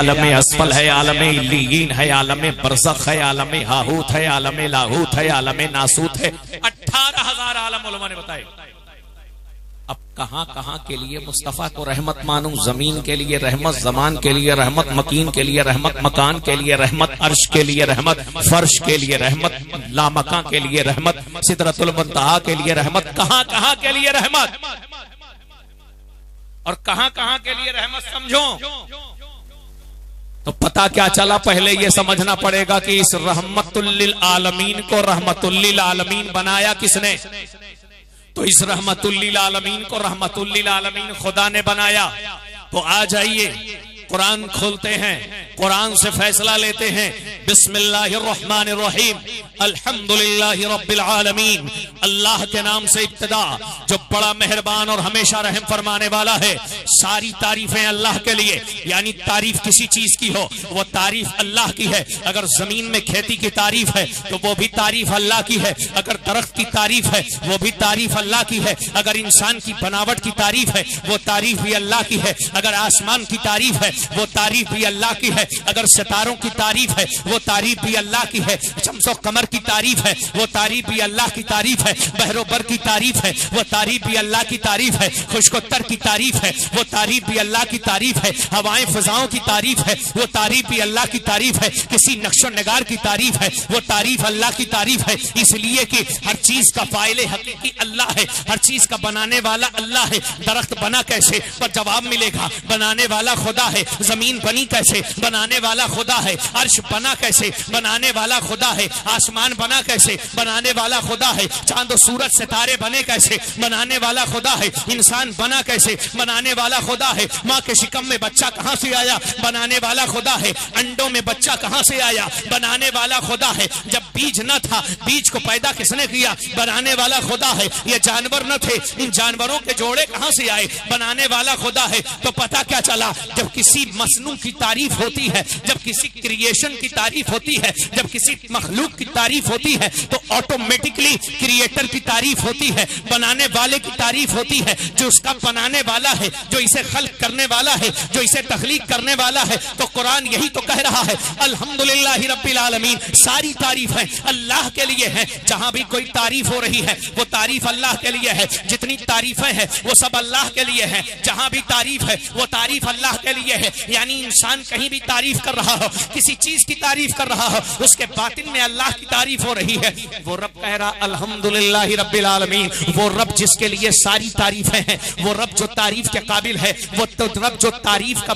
आलम अस्फल है, आलम इल्लीयीन है, आलम बरज़ख है, आलम हाहूत है, आलम लाहूत है, आलम नासूत है। 18,000 आलम उलमा ने बताए। अब कहां कहां के लिए मुस्तफा को रहमत मानूं? जमीन के लिए रहमत, जमान के लिए रहमत, मकीन के लिए रहमत, मकान के लिए रहमत, अर्श के लिए रहमत, फर्श के लिए रहमत, लामका के लिए रहमत, सिदरतुल मुंतहा के लिए रहमत। कहां कहां के लिए रहमत और कहां कहां के लिए रहमत समझो तो पता क्या चला। पहले ये समझना पड़ेगा कि इस रहमतुल लिल आलमीन को रहमतुल लिल आलमीन बनाया किसने? तो इस रहमतुल लिल आलमीन को रहमतुल लिल आलमीन खुदा ने बनाया। तो आ जाइए कुरान खोलते हैं, कुरान से फैसला लेते हैं। बिस्मिल्लाहिर्रहमानिर्रहीम, अल्हम्दुलिल्लाहि रब्बिल आलमीन। अल्लाह के नाम से इब्तिदा, जो बड़ा मेहरबान और हमेशा रहम फरमाने वाला है। सारी तारीफें अल्लाह के लिए, यानी तारीफ किसी चीज की हो वो तारीफ अल्लाह की है। अगर जमीन में खेती की तारीफ है तो वो भी तारीफ अल्लाह की है। अगर दरख्त की तारीफ है वो भी तारीफ अल्लाह की है। अगर इंसान की बनावट की तारीफ है वो तारीफ भी अल्लाह की है। अगर आसमान की तारीफ है वो तारीफ भी अल्लाह की है। अगर सितारों की तारीफ है वो तारीफ भी अल्लाह की है। शम्सो कमर की तारीफ है वो तारीफ भी अल्लाह की तारीफ है। बहरोबर की तारीफ है वो तारीफ भी अल्लाह की तारीफ है। खुशकोत्तर की तारीफ है वो तारीफ भी अल्लाह की तारीफ है। हवाएं फिजाओं की तारीफ है वो तारीफ भी अल्लाह की तारीफ है। किसी नक्शो नगार की तारीफ है वो तारीफ अल्लाह की तारीफ है। इसलिए कि हर चीज का फाइल हकीकी अल्लाह है, हर चीज का बनाने वाला अल्लाह है। दरख्त बना कैसे? पर जवाब मिलेगा, बनाने वाला खुदा है। जमीन बनी कैसे? बनाने वाला खुदा है। अर्श बना कैसे? बनाने वाला खुदा है। आसमान बना कैसे? बनाने वाला खुदा है। चांद सूरज सितारे बने कैसे? बनाने वाला खुदा है। इंसान बना कैसे? बनाने वाला खुदा है। माँ के शिकम में बच्चा कहाँ से आया? बनाने वाला खुदा है। अंडों में बच्चा कहाँ से आया? बनाने वाला खुदा है। जब बीज न था, बीज को पैदा किसने किया? बनाने वाला खुदा है। ये जानवर न थे, इन जानवरों के जोड़े कहाँ से आए? बनाने वाला खुदा है। तो पता क्या चला? जब किसी मसनू की तारीफ होती है, जब किसी क्रिएशन की तारीफ होती है, जब किसी मखलूक की तारीफ होती है तो ऑटोमेटिकली क्रिएटर की तारीफ होती है, बनाने वाले की तारीफ होती है। जो उसका बनाने वाला है, जो इसे खल्क करने वाला है, जो इसे तख्लीक करने वाला है। तो कुरान यही तो कह रहा है, अल्हम्दुलिल्लाहि रब्बिल आलमीन। सारी तारीफें अल्लाह के लिए है। जहां भी कोई तारीफ हो रही है वो तारीफ अल्लाह के लिए है। जितनी तारीफें हैं वो सब अल्लाह के लिए है। जहां भी तारीफ है वो तारीफ अल्लाह के लिए है। यानी इंसान कहीं भी तारीफ कर रहा हो, किसी चीज की तारीफ कर रहा हो, उसके बातिन में अल्लाह की तारीफ हो रही है। वो रब कह रहा अल्हम्दुलिल्लाहि रब्बिल आलमीन। वो रब जिसके लिए सारी तारीफें हैं, वो रब जो तारीफ के काबिल है, वो तो रब जो तारीफ का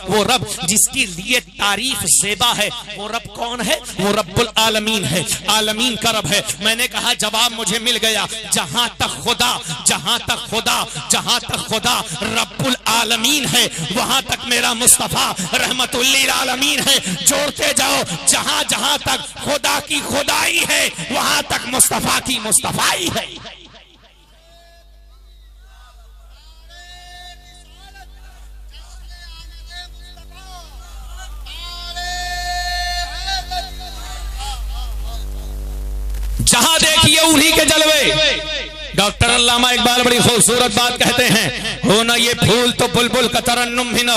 वो रब जिसके लिए तारीफ ज़ेबा है, वो रब कौन है? वो रब्बुल आलमीन है, आलमीन का रब है। मैंने कहा जवाब मुझे मिल गया। जहां तक खुदा, जहां तक खुदा, जहां तक खुदा रब्बुल आलमीन है, वहां तक मेरा मुस्तफा रहमतुल लिल आलमीन है। जोड़ते जाओ, जहां जहां तक खुदा की खुदाई है वहां तक मुस्तफा की मुस्तफाई है। जहां देखिए उन्हीं के जलवे। डॉक्टर अल्लामा इकबाल बड़ी खूबसूरत बात कहते हैं, हो ना ये फूल तो बुलबुल का तरन्नुम भी न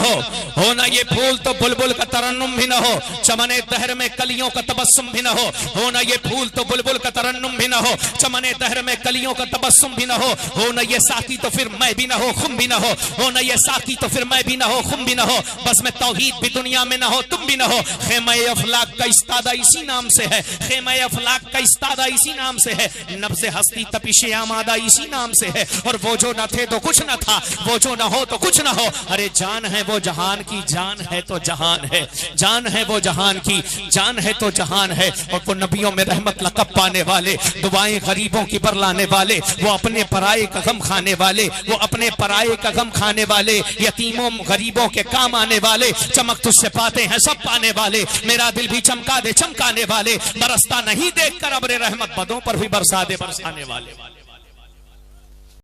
हो ना ये फूल तो बुलबुल का तरन्नुम भी न हो, चमने दहर में कलियों का तबस्सुम भी न हो ना ये फूल तो बुलबुल का तरन्नुम भी न हो, चमने दहर में कलियों का तबस्सुम भी न हो ना ये साकी तो फिर मैं भी न हो, खुम भी न हो ना ये साकी तो फिर मैं भी न हो, खुम भी न हो। बस में तौहीद भी दुनिया में न हो, तुम भी न हो। खेमा अफलाक का इस्तादा इसी नाम से है, खेमा अफलाक का इस्तादा इसी नाम से है। नब्ज़े हस्ती तपिशे आमादा इसी नाम से है। और वो जो न थे तो कुछ न था, वो जो न हो तो कुछ न हो। अरे जान है वो जहान की, जान है तो जहान है, जान है वो जहान की, जान है तो जहान है। और वो नबियों में रहमत लक़ब पाने वाले, दुआएं गरीबों की बरलाने वाले, वो अपने पराये का गम खाने वाले, वो अपने पराये का गम खाने वाले, यतीमों गरीबों के काम आने वाले, चमक तुझसे पाते हैं सब पाने वाले, मेरा दिल भी चमका दे चमकाने वाले, बरसता नहीं देख कर अब्रे रहमत बदों पर भी बरसा दे बरसाने वाले।